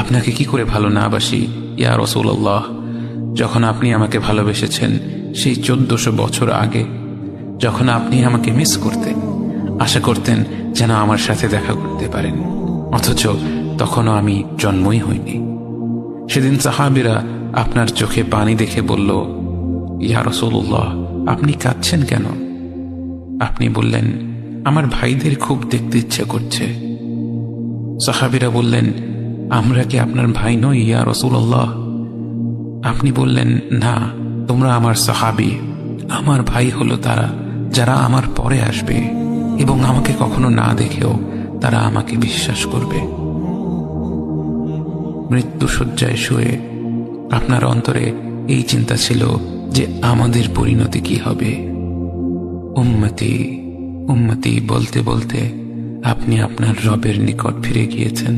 আপনাকে কি করে ভালো না বাসি ইয়া রাসূলুল্লাহ। যখন আপনি আমাকে ভালোবেসেছেন সেই 1400 বছর আগে, যখন আপনি আমাকে মিস করতেন, আশা করতেন যেন আমার সাথে দেখা করতে পারেন, অথচ তখনও আমি জন্মই হইনি। সেদিন সাহাবীরা আপনার চোখে পানি দেখে বলল, ইয়া রাসূলুল্লাহ, আপনি কাঁদছেন কেন? আপনি বললেন, আমার ভাইদের খুব দেখতে ইচ্ছে করছে। সাহাবীরা বললেন, আমরা কি আপনার ভাই নই ইয়া রাসূলুল্লাহ? আপনি বললেন, না, তোমরা আমার সাহাবী। আমার ভাই হলো তারা যারা আমার পরে আসবে এবং আমাকে কখনো না দেখেও তারা আমাকে বিশ্বাস করবে। মৃত্যু শয্যায় শুয়ে আপনার অন্তরে এই চিন্তা ছিল যে আমাদের পরিণতি কি হবে। উম্মতি উম্মতি বলতে বলতে আপনি আপনার রবের নিকট ফিরে গিয়েছেন।